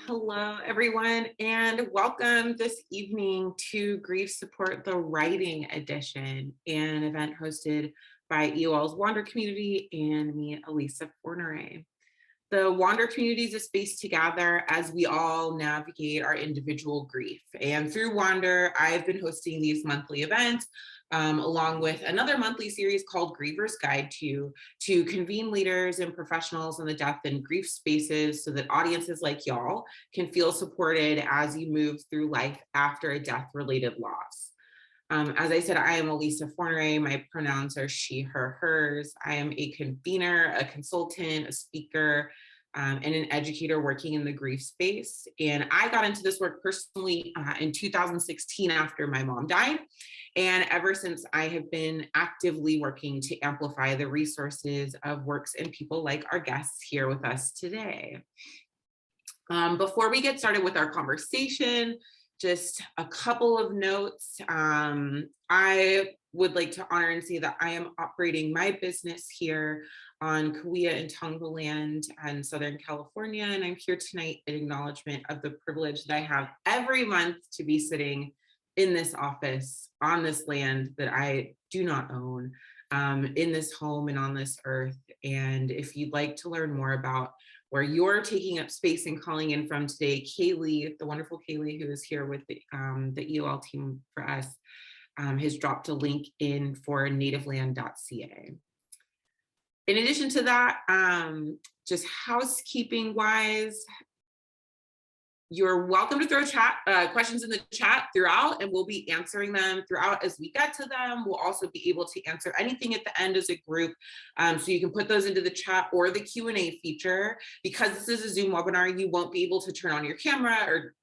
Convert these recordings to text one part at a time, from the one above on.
Hello, everyone, and welcome this evening to Grief Support the Writing Edition, an event hosted by EOL's Wander Community and me, Elisa Fornere. The Wander Community is a space to gather as we all navigate our individual grief. And through Wander, I've been hosting these monthly events along with another monthly series called Griever's Guide to convene leaders and professionals in the death and grief spaces so that audiences like y'all can feel supported as you move through life after a death-related loss. As I said, I am Elisa Fornere. My pronouns are she, her, hers. I am a convener, a consultant, a speaker, and an educator working in the grief space. And I got into this work personally in 2016 after my mom died. And ever since, I have been actively working to amplify the resources of works and people like our guests here with us today. Before we get started with our conversation, just a couple of notes. I would like to honor and say that I am operating my business here on Kauai and Tonga land in Southern California, and I'm here tonight in acknowledgement of the privilege that I have every month to be sitting in this office on this land that I do not own, in this home and on this earth. And if you'd like to learn more about where you're taking up space and calling in from today, Kaylee, the wonderful Kaylee, who is here with the EOL team for us, has dropped a link in for nativeland.ca. In addition to that, just housekeeping wise, you're welcome to throw questions in the chat throughout, and we'll be answering them throughout as we get to them. We'll also be able to answer anything at the end as a group. So you can put those into the chat or the Q&A feature. Because this is a Zoom webinar, you won't be able to turn on your camera or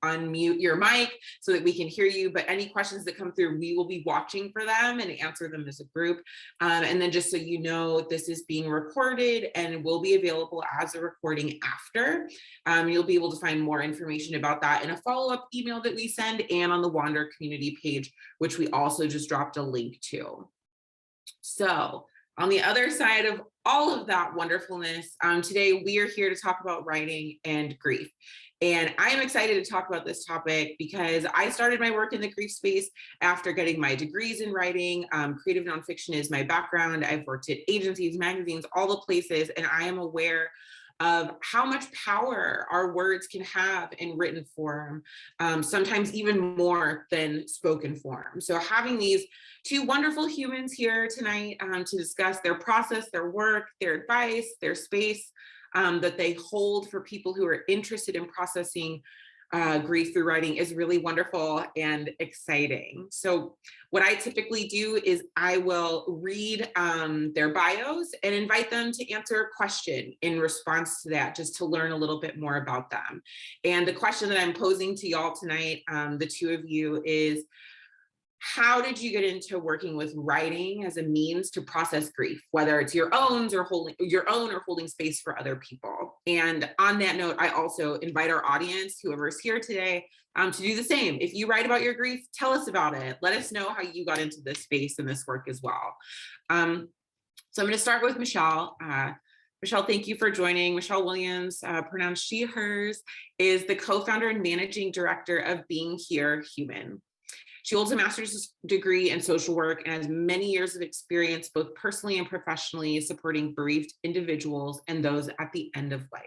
unmute your mic so that we can hear you, but any questions that come through, we will be watching for them and answer them as a group. And then just so you know, this is being recorded and will be available as a recording after. You'll be able to find more information about that in a follow-up email that we send and on the Wander community page, which we also just dropped a link to. So on the other side of all of that wonderfulness, today we are here to talk about writing and grief. And I am excited to talk about this topic because I started my work in the grief space after getting my degrees in writing. Creative nonfiction is my background. I've worked at agencies, magazines, all the places, and I am aware of how much power our words can have in written form, sometimes even more than spoken form. So having these two wonderful humans here tonight to discuss their process, their work, their advice, their space that they hold for people who are interested in processing grief through writing is really wonderful and exciting. So what I typically do is I will read their bios and invite them to answer a question in response to that, just to learn a little bit more about them. And the question that I'm posing to y'all tonight, the two of you, is how did you get into working with writing as a means to process grief, whether it's your own or holding space for other people? And on that note, I also invite our audience, whoever's here today, to do the same. If you write about your grief, tell us about it. Let us know how you got into this space and this work as well. So I'm going to start with Michelle. Michelle, thank you for joining. Michelle Williams, pronouns she, hers, is the co-founder and managing director of Being Here Human. She holds a master's degree in social work and has many years of experience, both personally and professionally, supporting bereaved individuals and those at the end of life.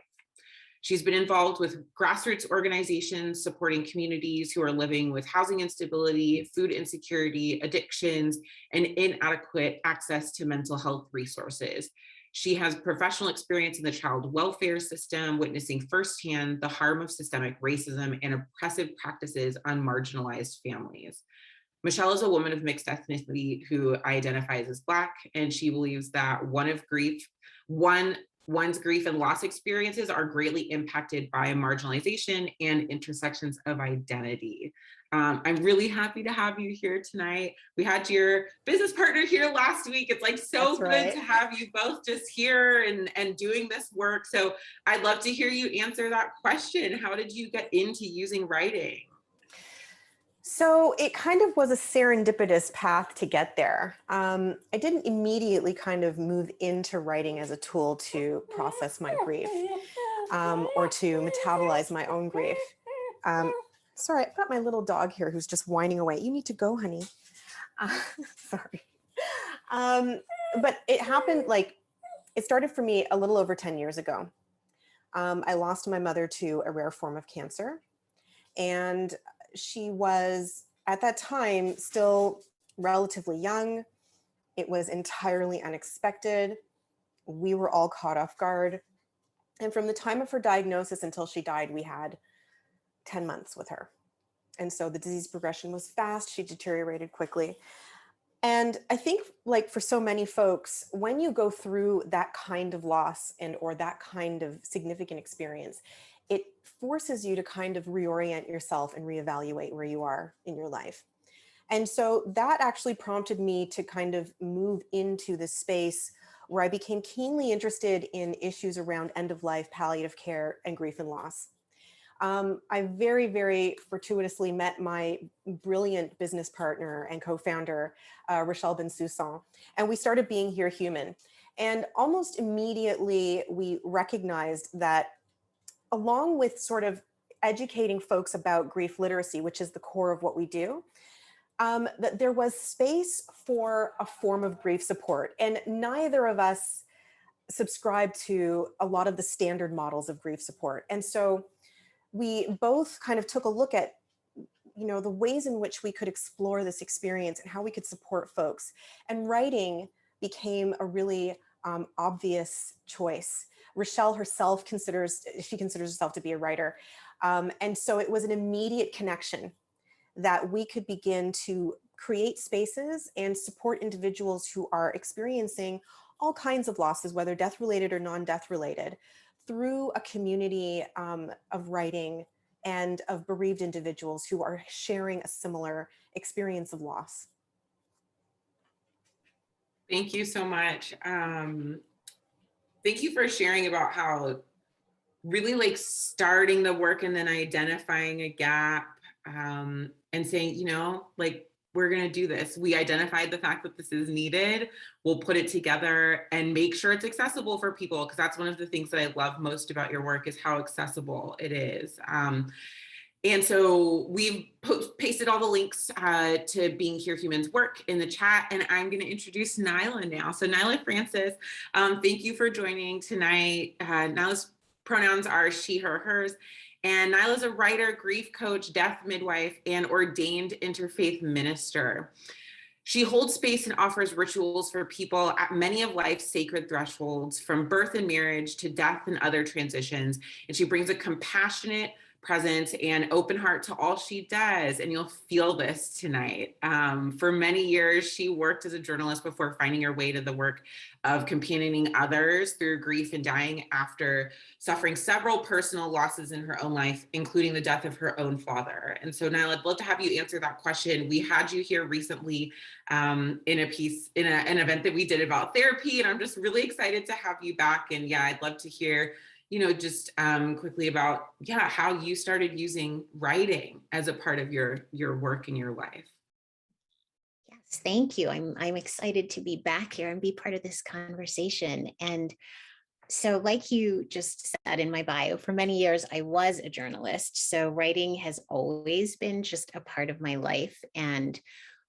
She's been involved with grassroots organizations supporting communities who are living with housing instability, food insecurity, addictions, and inadequate access to mental health resources. She has professional experience in the child welfare system, witnessing firsthand the harm of systemic racism and oppressive practices on marginalized families. Michelle is a woman of mixed ethnicity who identifies as Black, and she believes that one's grief and loss experiences are greatly impacted by marginalization and intersections of identity. I'm really happy to have you here tonight. We had your business partner here last week. It's like so good to have you both just here and doing this work. So I'd love to hear you answer that question. How did you get into using writing? So it kind of was a serendipitous path to get there. I didn't immediately kind of move into writing as a tool to process my grief. or to metabolize my own grief. Um, sorry, I've got my little dog here who's just whining away. You need to go, honey. Uh, sorry. Um, but it happened like it started for me a little over 10 years ago. I lost my mother to a rare form of cancer. And she was, at that time, still relatively young. It was entirely unexpected. We were all caught off guard. And from the time of her diagnosis until she died, we had 10 months with her. And so the disease progression was fast. She deteriorated quickly. And I think, like for so many folks, when you go through that kind of loss and or that kind of significant experience, it forces you to kind of reorient yourself and reevaluate where you are in your life. And so that actually prompted me to kind of move into this space where I became keenly interested in issues around end of life, palliative care, and grief and loss. I very, very fortuitously met my brilliant business partner and co-founder, Rochelle Bensoussan, and we started Being Here Human. And almost immediately, we recognized that along with sort of educating folks about grief literacy, which is the core of what we do, that there was space for a form of grief support. And neither of us subscribe to a lot of the standard models of grief support. And so we both kind of took a look at the ways in which we could explore this experience and how we could support folks. And writing became a really obvious choice. Rochelle herself considers herself to be a writer. And so it was an immediate connection that we could begin to create spaces and support individuals who are experiencing all kinds of losses, whether death-related or non-death related, through a community of writing and of bereaved individuals who are sharing a similar experience of loss. Thank you so much. Thank you for sharing about how really like starting the work and then identifying a gap, and saying, like, we're going to do this. We identified the fact that this is needed. We'll put it together and make sure it's accessible for people. Because that's one of the things that I love most about your work is how accessible it is. And so we've pasted all the links to Being Here Human's work in the chat. And I'm going to introduce Naila now. So Naila Francis, thank you for joining tonight. Naila's pronouns are she, her, hers. And Naila's a writer, grief coach, death midwife, and ordained interfaith minister. She holds space and offers rituals for people at many of life's sacred thresholds, from birth and marriage to death and other transitions. And she brings a compassionate presence and open heart to all she does. And you'll feel this tonight. For many years, she worked as a journalist before finding her way to the work of companioning others through grief and dying after suffering several personal losses in her own life, including the death of her own father. And so Naila, I'd love to have you answer that question. We had you here recently in a piece, in an event that we did about therapy, and I'm just really excited to have you back. And yeah, I'd love to hear just quickly about, how you started using writing as a part of your work in your life. Yes, thank you. I'm excited to be back here and be part of this conversation. And so, like you just said in my bio, for many years, I was a journalist. So writing has always been just a part of my life and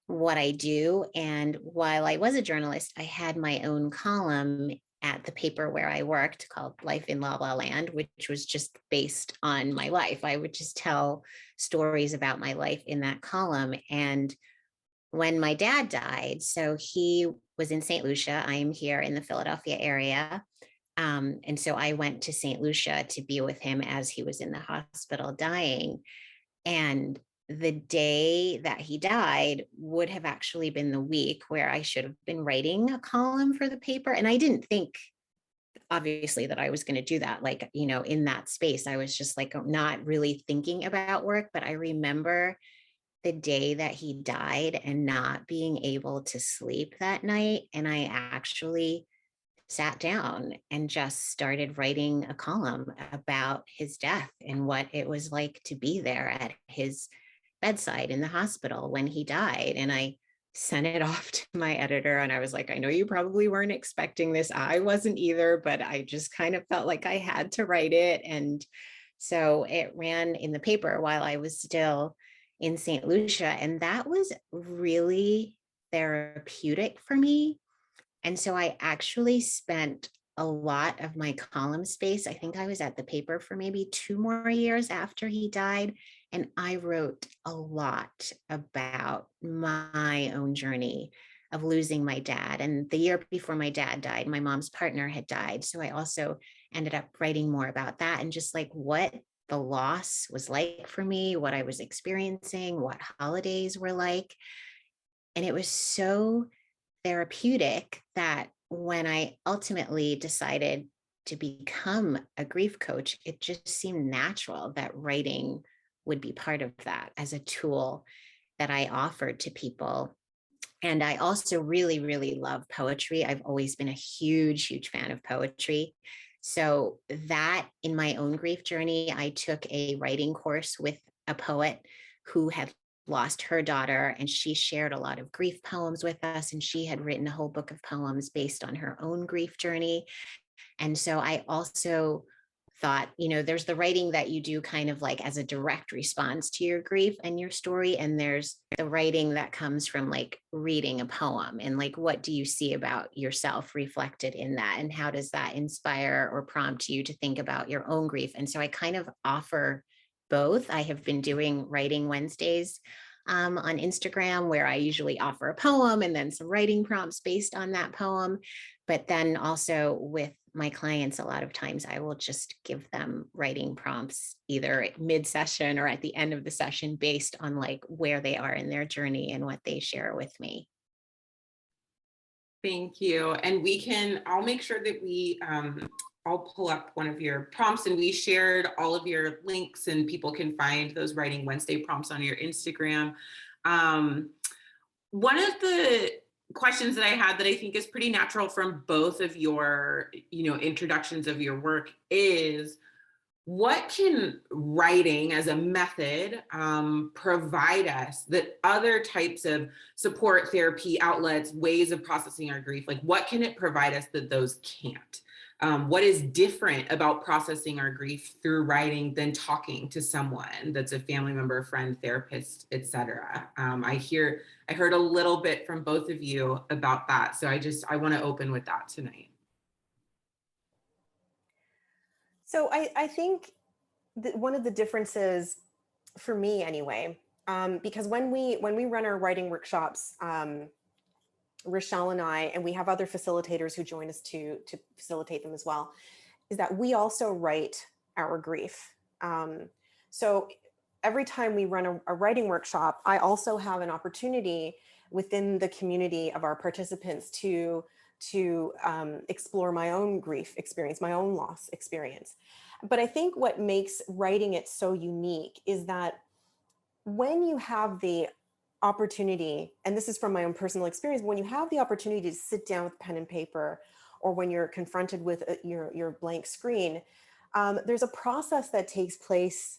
what I do. And while I was a journalist, I had my own column at the paper where I worked called Life in La La Land, which was just based on my life. I would just tell stories about my life in that column. And when my dad died, so he was in St. Lucia, I am here in the Philadelphia area. And so I went to St. Lucia to be with him as he was in the hospital dying. And the day that he died would have actually been the week where I should have been writing a column for the paper. And I didn't think, obviously, that I was going to do that. Like, in that space, I was just like not really thinking about work. But I remember the day that he died and not being able to sleep that night. And I actually sat down and just started writing a column about his death and what it was like to be there at his bedside in the hospital when he died. And I sent it off to my editor. And I was like, I know you probably weren't expecting this. I wasn't either, but I just kind of felt like I had to write it. And so it ran in the paper while I was still in St. Lucia. And that was really therapeutic for me. And so I actually spent a lot of my column space. I think I was at the paper for maybe 2 more years after he died. And I wrote a lot about my own journey of losing my dad. And the year before my dad died, my mom's partner had died. So I also ended up writing more about that and just like what the loss was like for me, what I was experiencing, what holidays were like. And it was so therapeutic that when I ultimately decided to become a grief coach, it just seemed natural that writing would be part of that as a tool that I offered to people. And I also really, really love poetry. I've always been a huge, huge fan of poetry. So that in my own grief journey, I took a writing course with a poet who had lost her daughter, and she shared a lot of grief poems with us. And she had written a whole book of poems based on her own grief journey. And so I also thought, there's the writing that you do kind of like as a direct response to your grief and your story. And there's the writing that comes from like reading a poem and like, what do you see about yourself reflected in that? And how does that inspire or prompt you to think about your own grief? And so I kind of offer both. I have been doing writing Wednesdays on Instagram, where I usually offer a poem and then some writing prompts based on that poem. But then also with my clients, a lot of times I will just give them writing prompts either mid-session or at the end of the session based on like where they are in their journey and what they share with me. Thank you. And I'll make sure that I'll pull up one of your prompts, and we shared all of your links and people can find those Writing Wednesday prompts on your Instagram. One of the questions that I had that I think is pretty natural from both of your, introductions of your work is, what can writing as a method provide us that other types of support, therapy, outlets, ways of processing our grief, like what can it provide us that those can't? What is different about processing our grief through writing than talking to someone that's a family member, friend, therapist, etc.? I heard a little bit from both of you about that. So I want to open with that tonight. So I think that one of the differences for me anyway, because when we run our writing workshops, Rochelle and I, and we have other facilitators who join us to facilitate them as well, is that we also write our grief. So every time we run a writing workshop, I also have an opportunity within the community of our participants to explore my own grief experience, my own loss experience. But I think what makes writing it so unique is that when you have the opportunity, and this is from my own personal experience, when you have the opportunity to sit down with pen and paper, or when you're confronted with your blank screen, there's a process that takes place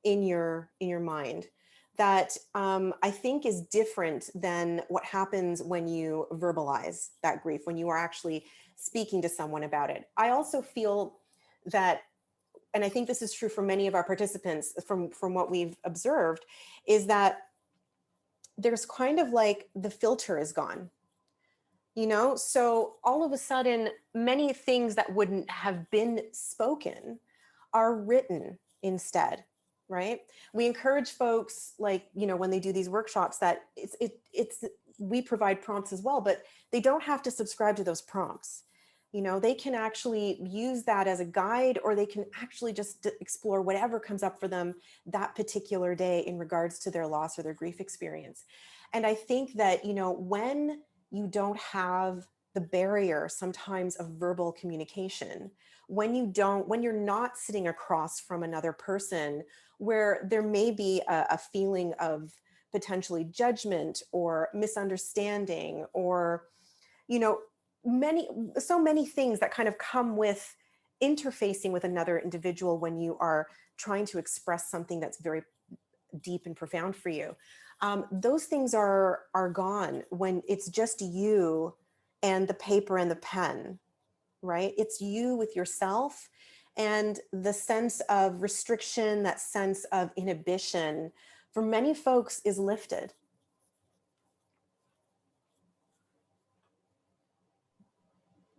in your mind that I think is different than what happens when you verbalize that grief, when you are actually speaking to someone about it. I also feel that, and I think this is true for many of our participants from what we've observed, is that there's kind of like the filter is gone, so all of a sudden many things that wouldn't have been spoken are written instead, right? We encourage folks, like, when they do these workshops, that it's we provide prompts as well, but they don't have to subscribe to those prompts. They can actually use that as a guide, or they can actually just explore whatever comes up for them that particular day in regards to their loss or their grief experience. And I think that, when you don't have the barrier sometimes of verbal communication, when you're not sitting across from another person where there may be a feeling of potentially judgment or misunderstanding, or, so many things that kind of come with interfacing with another individual when you are trying to express something that's very deep and profound for you. Those things are gone when it's just you and the paper and the pen, right? It's you with yourself, and the sense of restriction, that sense of inhibition for many folks is lifted.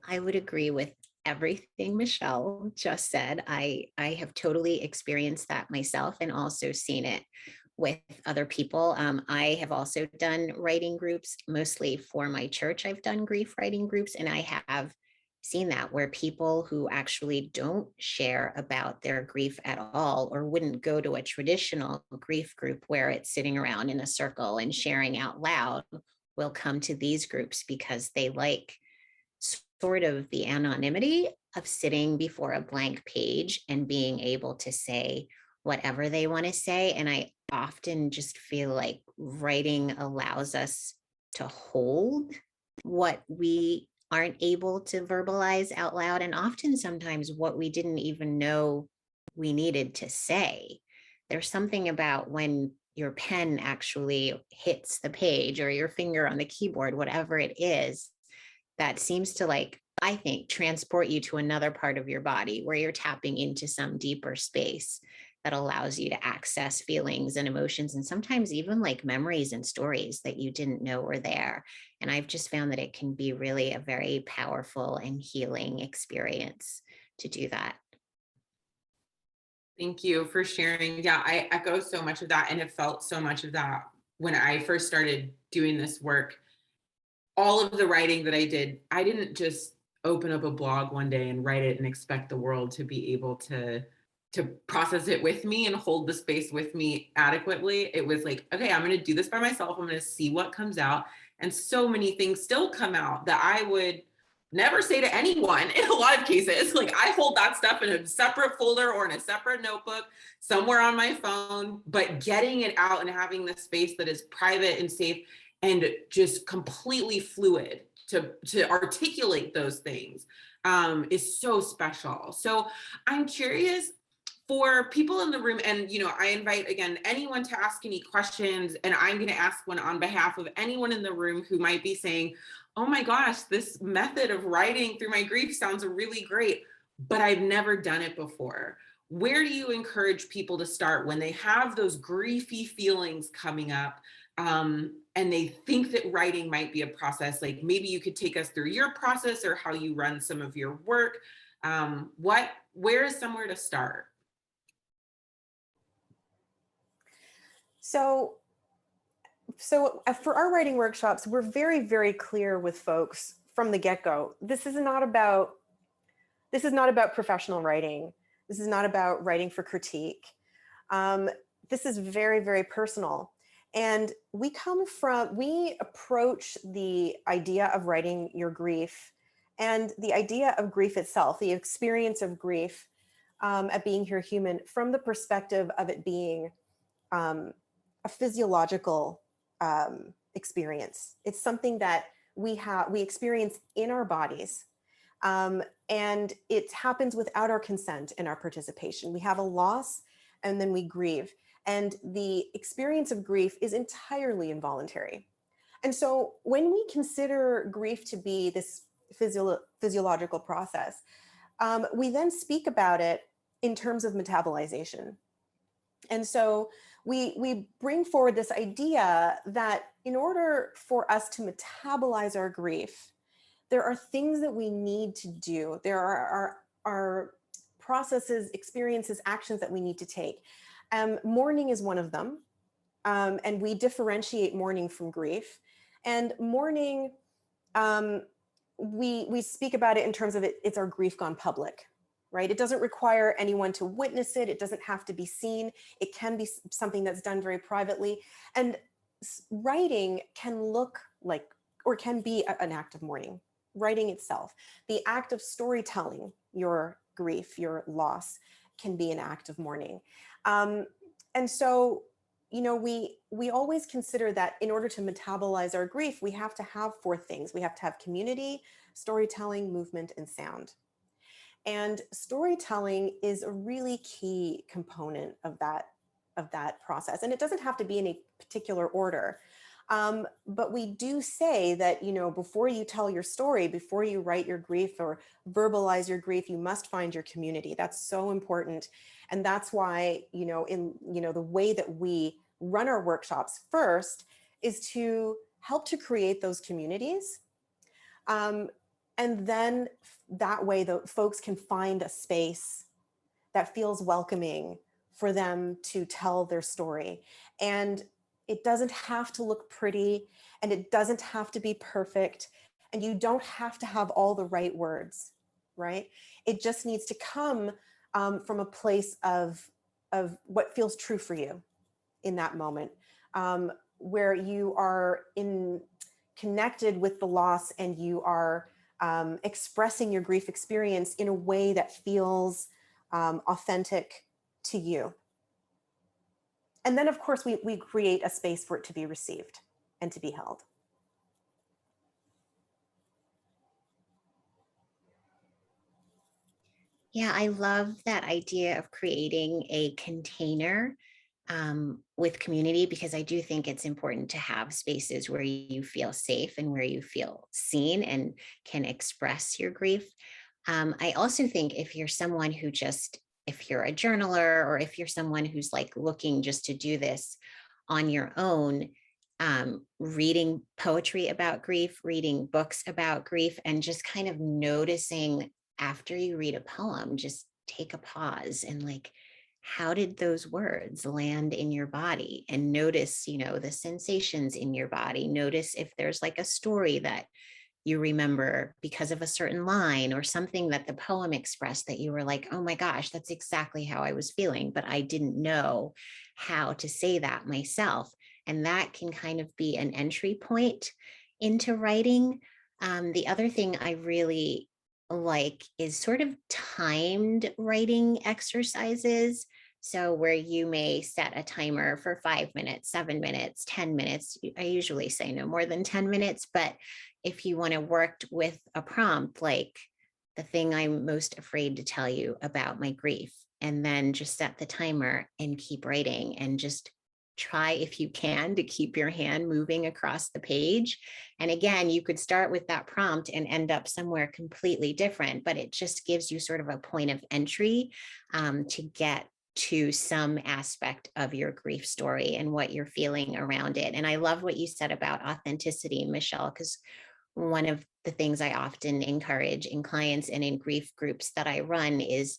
I would agree with everything Michelle just said. I have totally experienced that myself and also seen it with other people. I have also done writing groups, mostly for my church. I've done grief writing groups, and I have seen that where people who actually don't share about their grief at all, or wouldn't go to a traditional grief group where it's sitting around in a circle and sharing out loud, will come to these groups because they like sort of the anonymity of sitting before a blank page and being able to say whatever they want to say. And I often just feel like writing allows us to hold what we aren't able to verbalize out loud, and often sometimes what we didn't even know we needed to say. There's something about when your pen actually hits the page or your finger on the keyboard, whatever it is, that seems to, like, I think, transport you to another part of your body where you're tapping into some deeper space that allows you to access feelings and emotions, and sometimes even like memories and stories that you didn't know were there. And I've just found that it can be really a very powerful and healing experience to do that. Thank you for sharing. Yeah, I echo so much of that and have felt so much of that when I first started doing this work. All of the writing that I did, I didn't just open up a blog one day and write it and expect the world to be able to process it with me and hold the space with me adequately. It was like, okay, I'm going to do this by myself. I'm going to see what comes out. And so many things still come out that I would never say to anyone in a lot of cases. Like, I hold that stuff in a separate folder or in a separate notebook somewhere on my phone, but getting it out and having the space that is private and safe and just completely fluid to articulate those things is so special. So I'm curious, for people in the room, and I invite again anyone to ask any questions, and I'm going to ask one on behalf of anyone in the room who might be saying, oh my gosh, this method of writing through my grief sounds really great, but I've never done it before. Where do you encourage people to start when they have those griefy feelings coming up, and they think that writing might be a process? Like, maybe you could take us through your process or how you run some of your work. Where is somewhere to start? So for our writing workshops, we're very, very clear with folks from the get-go. This is not about professional writing. This is not about writing for critique. This is very, very personal. And we approach the idea of writing your grief and the idea of grief itself, the experience of grief, at being here human, from the perspective of it being a physiological experience. It's something that we experience in our bodies. And it happens without our consent and our participation. We have a loss and then we grieve. And the experience of grief is entirely involuntary. And so when we consider grief to be this physiological process, we then speak about it in terms of metabolization. And so we bring forward this idea that in order for us to metabolize our grief, there are things that we need to do. There are processes, experiences, actions that we need to take. Mourning is one of them. And we differentiate mourning from grief. And mourning, we speak about it in terms of it's our grief gone public, right? It doesn't require anyone to witness it. It doesn't have to be seen. It can be something that's done very privately. And writing can look like, or can be an act of mourning. Writing itself, the act of storytelling your grief, your loss, can be an act of mourning. And so, we always consider that in order to metabolize our grief, we have to have 4 things. We have to have community, storytelling, movement, and sound. And storytelling is a really key component of that of that process. And it doesn't have to be in a particular order. But we do say that, you know, before you tell your story, before you write your grief or verbalize your grief, you must find your community. That's so important. And that's why, you know, in, you know, the way that we run our workshops first is to help to create those communities. And then that way the folks can find a space that feels welcoming for them to tell their story. And it doesn't have to look pretty, and it doesn't have to be perfect, and you don't have to have all the right words, right? It just needs to come from a place of what feels true for you in that moment, where you are connected with the loss, and you are expressing your grief experience in a way that feels authentic to you. And then, of course, we create a space for it to be received and to be held. Yeah, I love that idea of creating a container with community, because I do think it's important to have spaces where you feel safe and where you feel seen and can express your grief. I also think if you're someone who just, if you're a journaler, or if you're someone who's like looking just to do this on your own, reading poetry about grief, reading books about grief, and just kind of noticing after you read a poem, just take a pause and like, how did those words land in your body? And notice, you know, the sensations in your body. Notice if there's like a story that you remember because of a certain line or something that the poem expressed that you were like, oh my gosh, that's exactly how I was feeling, but I didn't know how to say that myself. And that can kind of be an entry point into writing. The other thing I really like is sort of timed writing exercises. So where you may set a timer for 5 minutes, 7 minutes, 10 minutes. I usually say no more than 10 minutes, but if you want to work with a prompt, like the thing I'm most afraid to tell you about my grief, and then just set the timer and keep writing, and just try, if you can, to keep your hand moving across the page. And again, you could start with that prompt and end up somewhere completely different, but it just gives you sort of a point of entry to get to some aspect of your grief story and what you're feeling around it. And I love what you said about authenticity, Michelle, because one of the things I often encourage in clients and in grief groups that I run is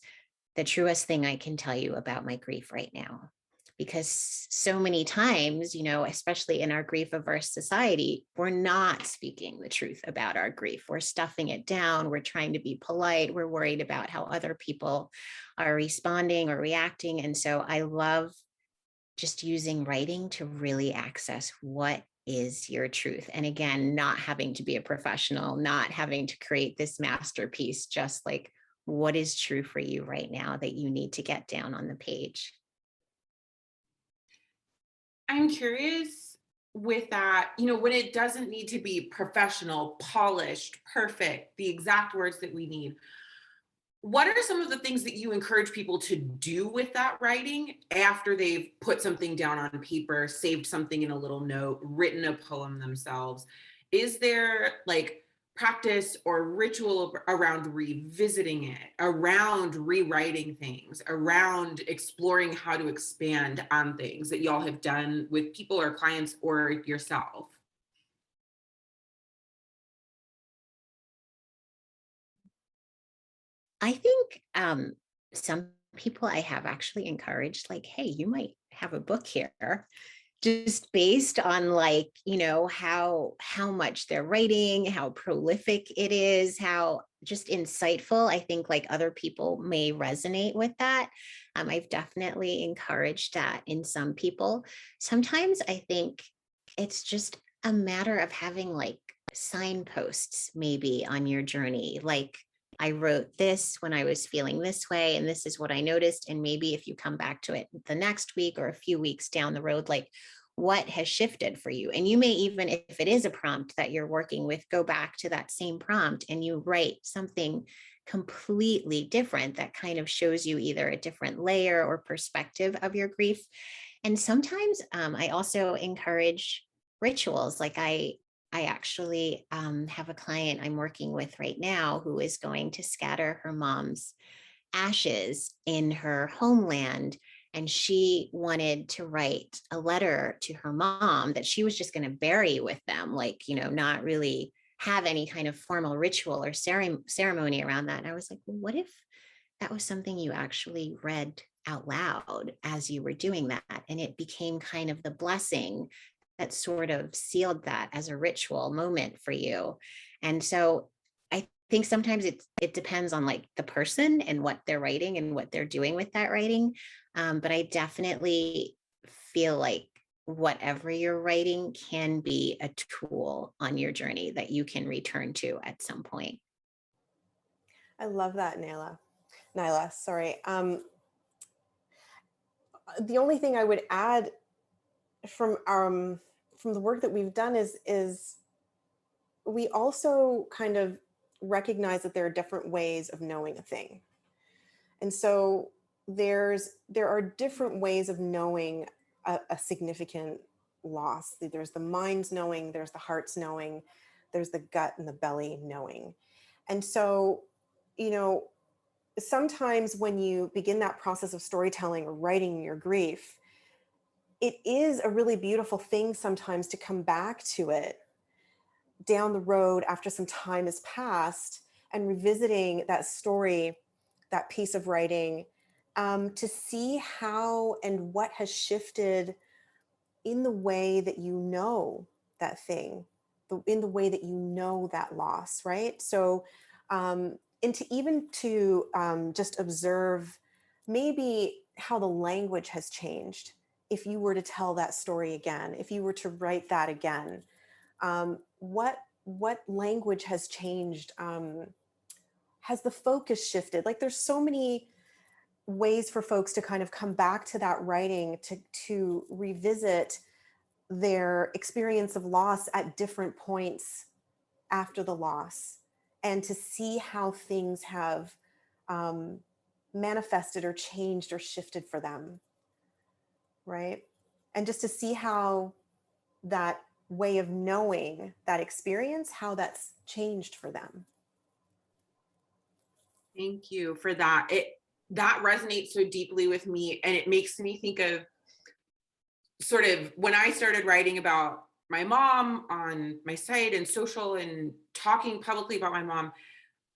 the truest thing I can tell you about my grief right now. Because so many times, you know, especially in our grief averse society, we're not speaking the truth about our grief. We're stuffing it down. We're trying to be polite. We're worried about how other people are responding or reacting. And so I love just using writing to really access what is your truth. And again, not having to be a professional, not having to create this masterpiece, just like what is true for you right now that you need to get down on the page. I'm curious with that, you know, when it doesn't need to be professional, polished, perfect, the exact words that we need, what are some of the things that you encourage people to do with that writing after they've put something down on paper, saved something in a little note, written a poem themselves? Is there like practice or ritual around revisiting it, around rewriting things, around exploring how to expand on things that y'all have done with people or clients or yourself? I think some people I have actually encouraged, like, hey, you might have a book here, just based on like, you know, how much they're writing, how prolific it is, how just insightful. I think like other people may resonate with that. I've definitely encouraged that in some people. Sometimes I think it's just a matter of having like signposts maybe on your journey, like I wrote this when I was feeling this way, and this is what I noticed. And maybe if you come back to it the next week or a few weeks down the road, like what has shifted for you? And you may even, if it is a prompt that you're working with, go back to that same prompt and you write something completely different that kind of shows you either a different layer or perspective of your grief. And sometimes I also encourage rituals. Like I actually have a client I'm working with right now who is going to scatter her mom's ashes in her homeland. And she wanted to write a letter to her mom that she was just going to bury with them, like, not really have any kind of formal ritual or ceremony around that. And I was like, well, what if that was something you actually read out loud as you were doing that? And it became kind of the blessing that sort of sealed that as a ritual moment for you. And so I think sometimes it depends on like the person and what they're writing and what they're doing with that writing. But I definitely feel like whatever you're writing can be a tool on your journey that you can return to at some point. I love that, Naila, sorry. The only thing I would add from the work that we've done is we also kind of recognize that there are different ways of knowing a thing. And so there are different ways of knowing a significant loss. There's the mind's knowing, there's the heart's knowing, there's the gut and the belly knowing. And so, sometimes when you begin that process of storytelling or writing your grief, it is a really beautiful thing sometimes to come back to it down the road after some time has passed and revisiting that story, that piece of writing, to see how and what has shifted in the way that you know that thing, in the way that you know that loss, right? So, and to just observe maybe how the language has changed. If you were to tell that story again, if you were to write that again, what language has changed? Has the focus shifted? Like there's so many ways for folks to kind of come back to that writing to revisit their experience of loss at different points after the loss, and to see how things have manifested or changed or shifted for them, right? And just to see how that way of knowing that experience, how that's changed for them. Thank you for that. That resonates so deeply with me, and it makes me think of sort of when I started writing about my mom on my site and social and talking publicly about my mom,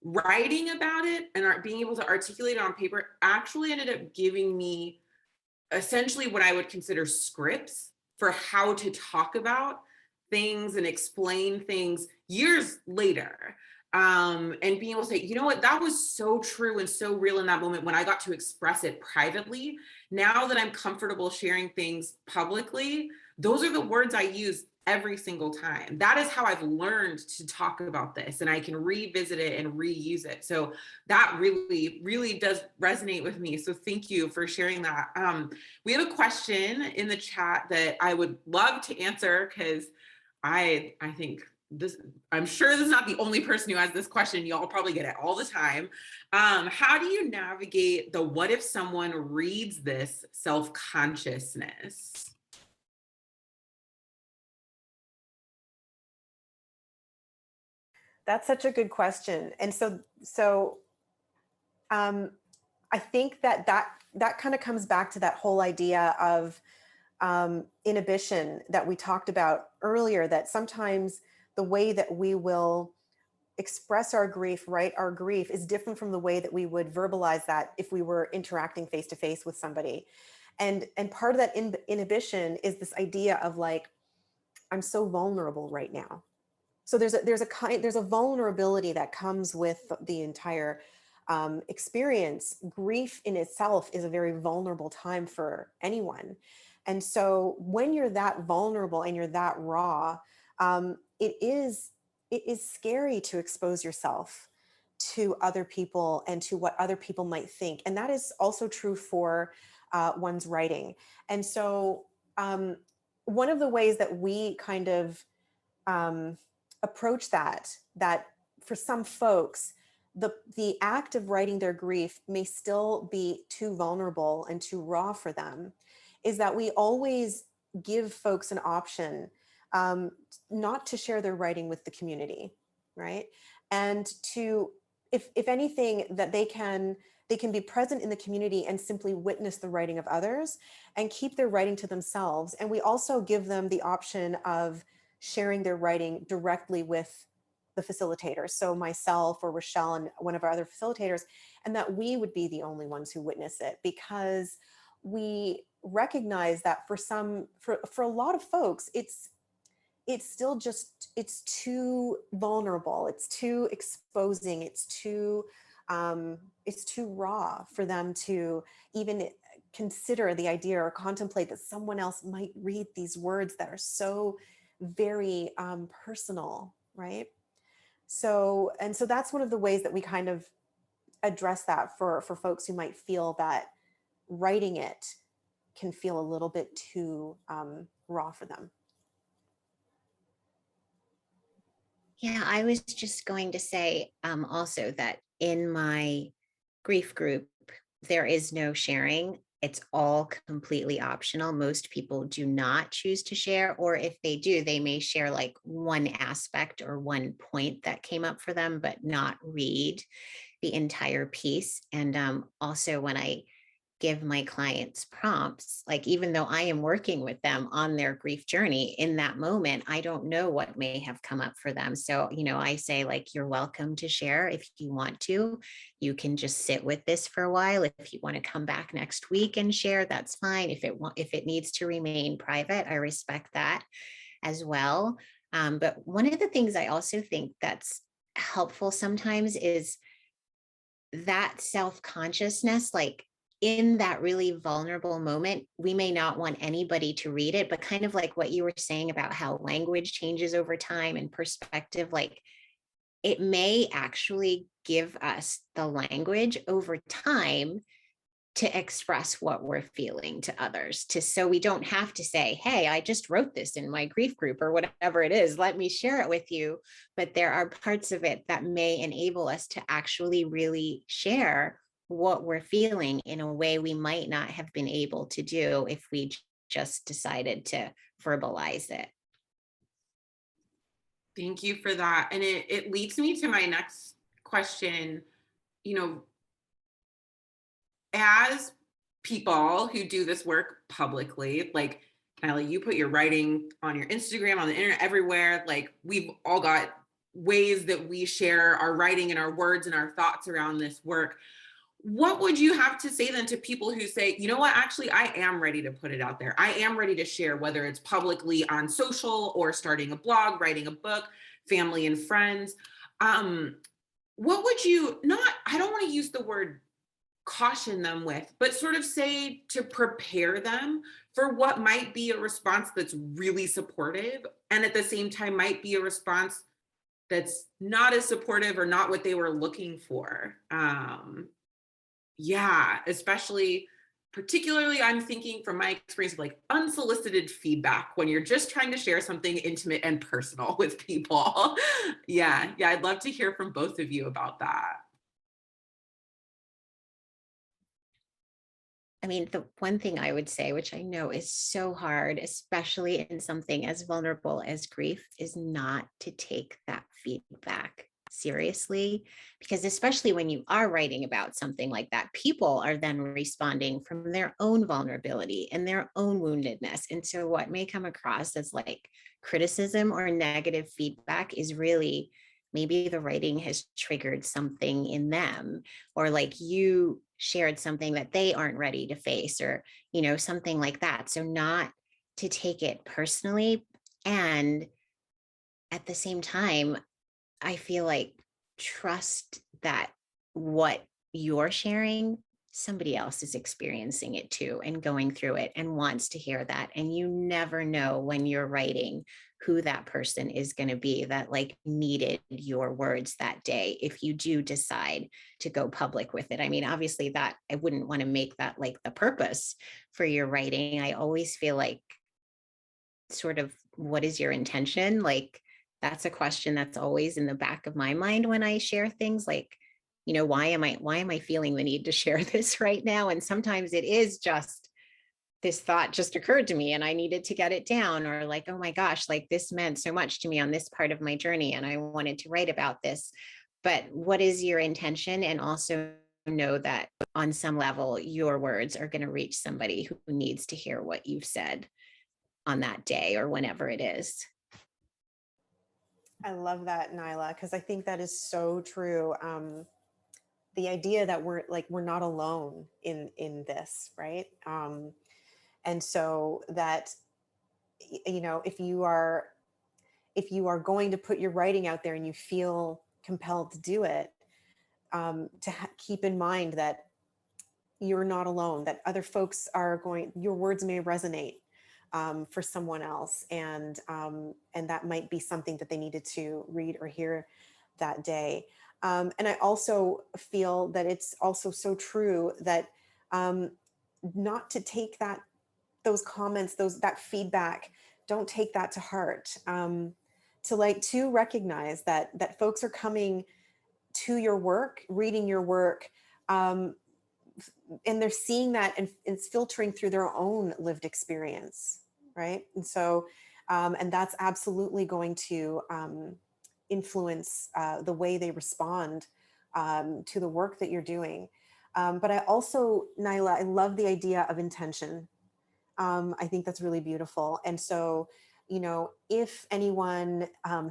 writing about it and being able to articulate it on paper actually ended up giving me essentially what I would consider scripts for how to talk about things and explain things years later. And being able to say, you know what, that was so true and so real in that moment when I got to express it privately. Now that I'm comfortable sharing things publicly, those are the words I use every single time. That is how I've learned to talk about this, and I can revisit it and reuse it. So that really, really does resonate with me. So thank you for sharing that. We have a question in the chat that I would love to answer because I think this, I'm sure this is not the only person who has this question. Y'all probably get it all the time. How do you navigate the what if someone reads this self-consciousness? That's such a good question. And so I think that kind of comes back to that whole idea of inhibition that we talked about earlier, that sometimes the way that we will express our grief, write our grief, is different from the way that we would verbalize that if we were interacting face to face with somebody. And part of that inhibition is this idea of like, I'm so vulnerable right now. So there's a vulnerability that comes with the entire experience. Grief in itself is a very vulnerable time for anyone. And so when you're that vulnerable and you're that raw, it is scary to expose yourself to other people and to what other people might think. And that is also true for one's writing. And so one of the ways that we kind of approach that for some folks, the act of writing their grief may still be too vulnerable and too raw for them, is that we always give folks an option, um, not to share their writing with the community, right? And to, if anything, that they can be present in the community and simply witness the writing of others and keep their writing to themselves. And we also give them the option of sharing their writing directly with the facilitators, so myself or Rochelle and one of our other facilitators, and that we would be the only ones who witness it, because we recognize that for a lot of folks, it's still just, it's too vulnerable, it's too exposing, it's too raw for them to even consider the idea or contemplate that someone else might read these words that are so very personal, right? So, and so that's one of the ways that we kind of address that for folks who might feel that writing it can feel a little bit too raw for them. Yeah, I was just going to say also that in my grief group, there is no sharing. It's all completely optional. Most people do not choose to share, or if they do, they may share like one aspect or one point that came up for them, but not read the entire piece. And also, when I give my clients prompts, like even though I am working with them on their grief journey, in that moment, I don't know what may have come up for them. So, I say, like, you're welcome to share if you want to. You can just sit with this for a while. If you want to come back next week and share, that's fine. If it needs to remain private, I respect that as well. But one of the things I also think that's helpful sometimes is that self-consciousness, like in that really vulnerable moment, we may not want anybody to read it, but kind of like what you were saying about how language changes over time and perspective, like it may actually give us the language over time to express what we're feeling to others, so we don't have to say, hey, I just wrote this in my grief group or whatever it is, let me share it with you. But there are parts of it that may enable us to actually really share what we're feeling in a way we might not have been able to do if we just decided to verbalize it. Thank you for that. And it leads me to my next question. You know, as people who do this work publicly, like Naila, you put your writing on your Instagram, on the internet, everywhere. Like we've all got ways that we share our writing and our words and our thoughts around this work. What would you have to say then to people who say, you know what, actually, I am ready to put it out there. I am ready to share, whether it's publicly on social or starting a blog, writing a book, family and friends. What would you not, I don't want to use the word caution them with, but sort of say to prepare them for what might be a response that's really supportive and at the same time might be a response that's not as supportive or not what they were looking for. Yeah, especially particularly I'm thinking from my experience of like unsolicited feedback when you're just trying to share something intimate and personal with people. Yeah, I'd love to hear from both of you about that. I mean, the one thing I would say, which I know is so hard, especially in something as vulnerable as grief, is not to take that feedback seriously. Because especially when you are writing about something like that, people are then responding from their own vulnerability and their own woundedness. And so what may come across as like criticism or negative feedback is really maybe the writing has triggered something in them, or like you shared something that they aren't ready to face, or something like that. So not to take it personally. And at the same time, I feel like trust that what you're sharing, somebody else is experiencing it too and going through it and wants to hear that. And you never know when you're writing who that person is going to be that like needed your words that day if you do decide to go public with it. I mean, obviously that I wouldn't want to make that like the purpose for your writing. I always feel like sort of what is your intention? Like that's a question that's always in the back of my mind when I share things. Like, why am I feeling the need to share this right now? And sometimes it is just this thought just occurred to me and I needed to get it down, or like, oh my gosh, like this meant so much to me on this part of my journey and I wanted to write about this. But what is your intention? And also know that on some level, your words are going to reach somebody who needs to hear what you've said on that day or whenever it is. I love that, Naila, because I think that is so true. The idea that we're not alone in this, right? And so that, if you are going to put your writing out there and you feel compelled to do it, keep in mind that you're not alone, that other folks your words may resonate for someone else. And that might be something that they needed to read or hear that day. And I also feel that it's also so true that not to take those comments, that feedback, don't take that to heart. To recognize that folks are coming to your work, reading your work, and they're seeing that, and it's filtering through their own lived experience, right? And so, and that's absolutely going to influence the way they respond to the work that you're doing. But I also, Naila, I love the idea of intention. I think that's really beautiful. And so, if anyone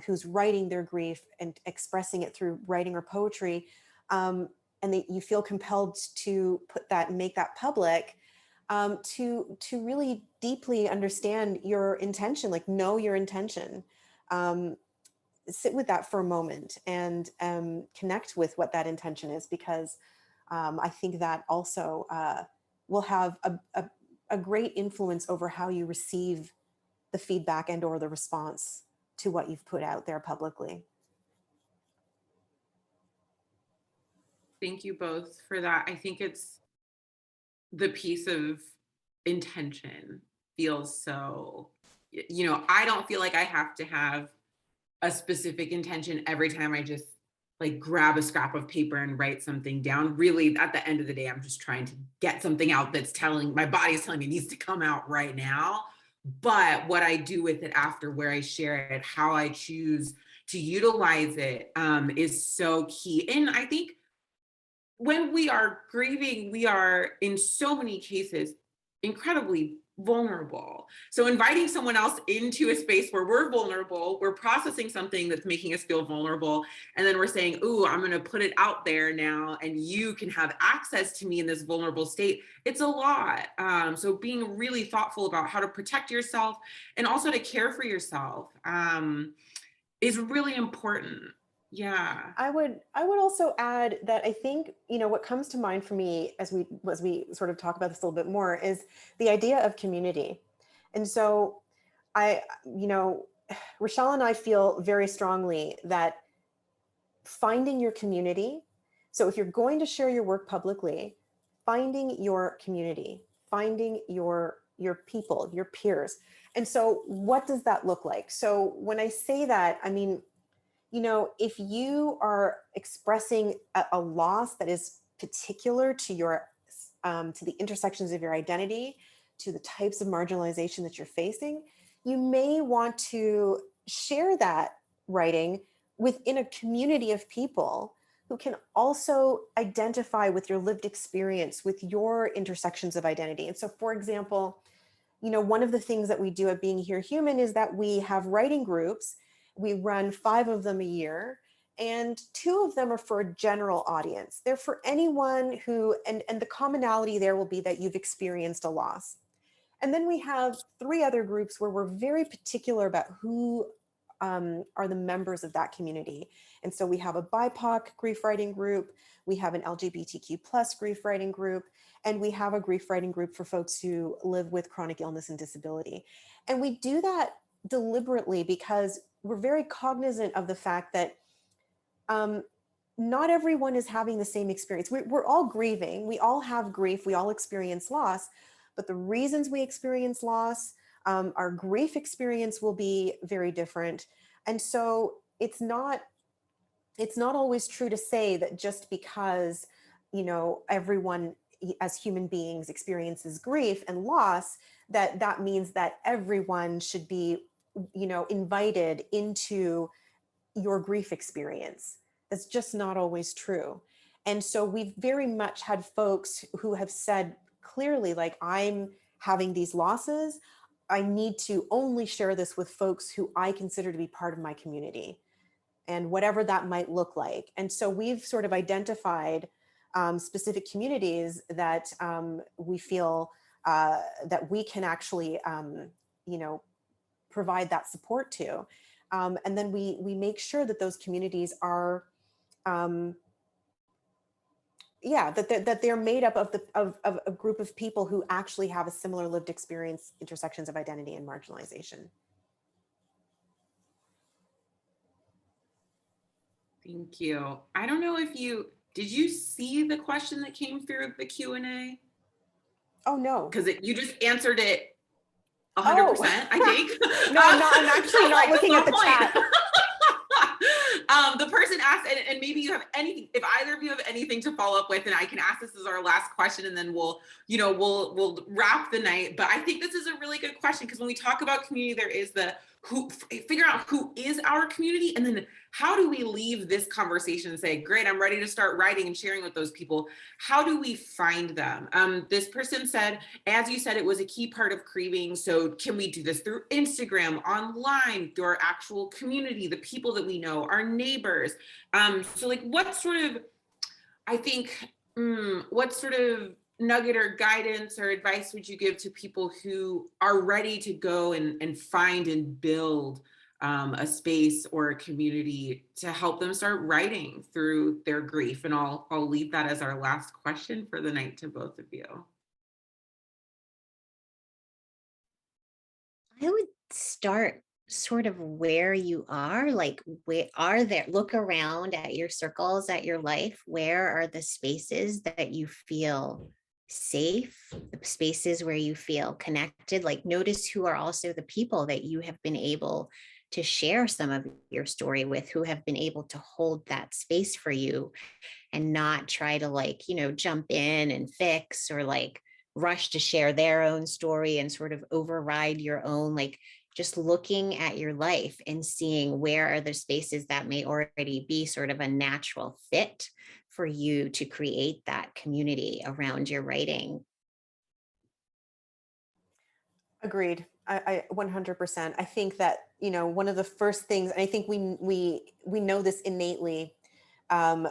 who's writing their grief and expressing it through writing or poetry, and you feel compelled to make that public, to really deeply understand your intention, like know your intention, sit with that for a moment and connect with what that intention is, because I think that also will have a great influence over how you receive the feedback and or the response to what you've put out there publicly. Thank you both for that. I think it's the piece of intention feels so, I don't feel like I have to have a specific intention every time I just like grab a scrap of paper and write something down. Really, at the end of the day, I'm just trying to get something out that's my body is telling me it needs to come out right now. But what I do with it after, where I share it, how I choose to utilize it, is so key. And I think when we are grieving, we are in so many cases incredibly vulnerable. So inviting someone else into a space where we're vulnerable, we're processing something that's making us feel vulnerable, and then we're saying, ooh, I'm going to put it out there now, and you can have access to me in this vulnerable state. It's a lot. So being really thoughtful about how to protect yourself and also to care for yourself is really important. Yeah. I would also add that I think, what comes to mind for me as we sort of talk about this a little bit more is the idea of community. And so Rochelle and I feel very strongly that finding your community. So if you're going to share your work publicly, finding your community, finding your people, your peers. And so what does that look like? So when I say that, I mean, if you are expressing a loss that is particular to to the intersections of your identity, to the types of marginalization that you're facing, you may want to share that writing within a community of people who can also identify with your lived experience, with your intersections of identity. And so, for example, one of the things that we do at Being Here Human is that we have writing groups. We run 5 of them a year, and 2 of them are for a general audience. They're for anyone who, and the commonality there will be that you've experienced a loss. And then we have 3 other groups where we're very particular about who are the members of that community. And so we have a BIPOC grief writing group, we have an LGBTQ plus grief writing group, and we have a grief writing group for folks who live with chronic illness and disability. And we do that deliberately because we're very cognizant of the fact that not everyone is having the same experience. We're all grieving. We all have grief. We all experience loss. But the reasons we experience loss, our grief experience will be very different. And so it's not it's not always true to say that just because, everyone as human beings experiences grief and loss, that means that everyone should be, invited into your grief experience. That's just not always true. And so we've very much had folks who have said clearly, like, I'm having these losses. I need to only share this with folks who I consider to be part of my community, and whatever that might look like. And so we've sort of identified specific communities that we feel that we can actually, provide that support to. And then we make sure that those communities are, that they're made up of a group of people who actually have a similar lived experience, intersections of identity and marginalization. Thank you. I don't know if did you see the question that came through the Q&A? Oh, no. Because you just answered it 100%, I think. No, I'm actually not looking at the chat. The person asked, and maybe you have anything, if either of you have anything to follow up with, and I can ask this as our last question, and then we'll wrap the night. But I think this is a really good question, because when we talk about community, there is figure out who is our community, and then how do we leave this conversation and say, great, I'm ready to start writing and sharing with those people. How do we find them? This person said, as you said, it was a key part of grieving. So can we do this through Instagram, online, through our actual community, the people that we know, our neighbors? So like, what sort of nugget or guidance or advice would you give to people who are ready to go and find and build a space or a community to help them start writing through their grief? And I'll leave that as our last question for the night to both of you. I would start sort of where you are, like, look around at your circles, at your life. Where are the spaces that you feel safe, the spaces where you feel connected? Like, notice who are also the people that you have been able to share some of your story with, who have been able to hold that space for you and not try to jump in and fix, or rush to share their own story and sort of override your own. Just looking at your life and seeing where are the spaces that may already be sort of a natural fit for you to create that community around your writing. Agreed. I 100%. I think that, one of the first things, and I think we know this innately,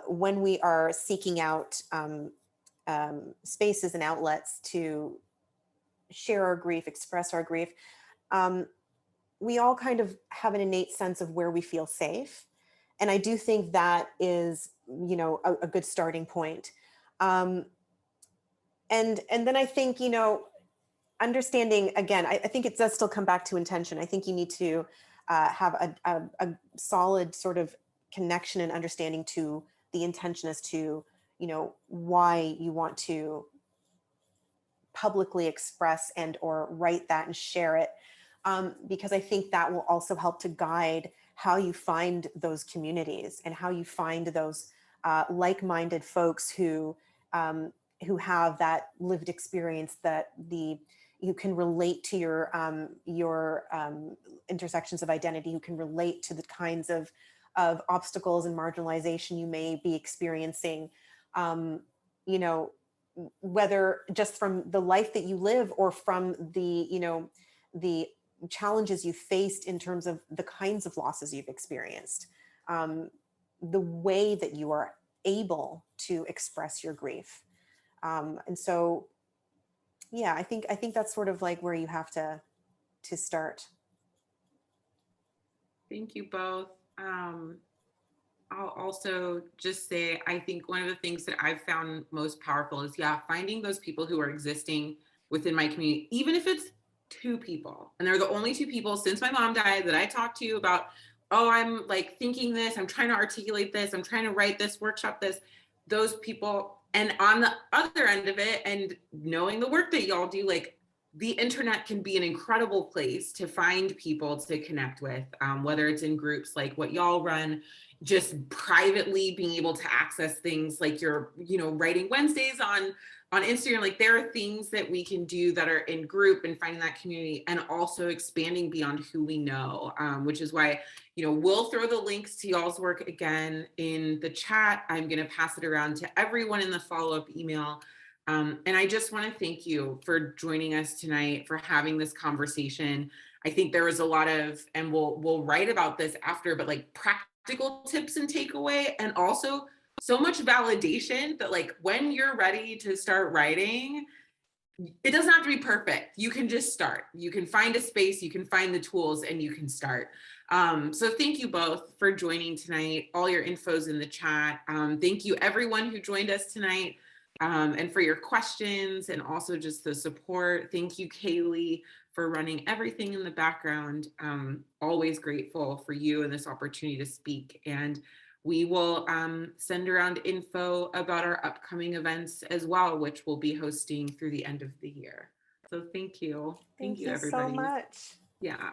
when we are seeking out spaces and outlets to share our grief, express our grief, we all kind of have an innate sense of where we feel safe. And I do think that is, a good starting point. And then I think, understanding, again, I think it does still come back to intention. I think you need to have a solid sort of connection and understanding to the intention as to, why you want to publicly express and or write that and share it. Because I think that will also help to guide how you find those communities and how you find those like-minded folks who have that lived experience, that you can relate to your intersections of identity, who can relate to the kinds of obstacles and marginalization you may be experiencing, whether just from the life that you live or from the challenges you faced in terms of the kinds of losses you've experienced, the way that you are able to express your grief. And so, yeah, I think that's sort of like where you have to start. Thank you both. I'll also just say, I think one of the things that I've found most powerful is, finding those people who are existing within my community, even if it's 2 people, and they're the only 2 people since my mom died that I talked to about, oh, I'm thinking this, I'm trying to articulate this, I'm trying to write this, workshop this, those people. And on the other end of it, and knowing the work that y'all do, the internet can be an incredible place to find people to connect with, whether it's in groups like what y'all run, just privately being able to access things like your, writing Wednesdays on Instagram. Like there are things that we can do that are in group and finding that community, and also expanding beyond who we know, which is why, we'll throw the links to y'all's work again in the chat. I'm going to pass it around to everyone in the follow-up email. And I just want to thank you for joining us tonight, for having this conversation. I think there was a lot of, and we'll write about this after, but like practical tips and takeaway, and also so much validation that like when you're ready to start writing, it doesn't have to be perfect. You can just start. You can find a space, you can find the tools, and you can start. So thank you both for joining tonight. All your info's in the chat. Thank you everyone who joined us tonight, and for your questions, and also just the support. Thank you, Kaylee, for running everything in the background. Always grateful for you and this opportunity to speak. And we will send around info about our upcoming events as well, which we'll be hosting through the end of the year. So thank you. Thank you everybody. so much. Yeah.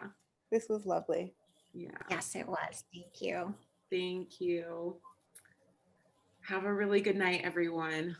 This was lovely. Yeah. Yes, it was. Thank you. Thank you. Have a really good night, everyone.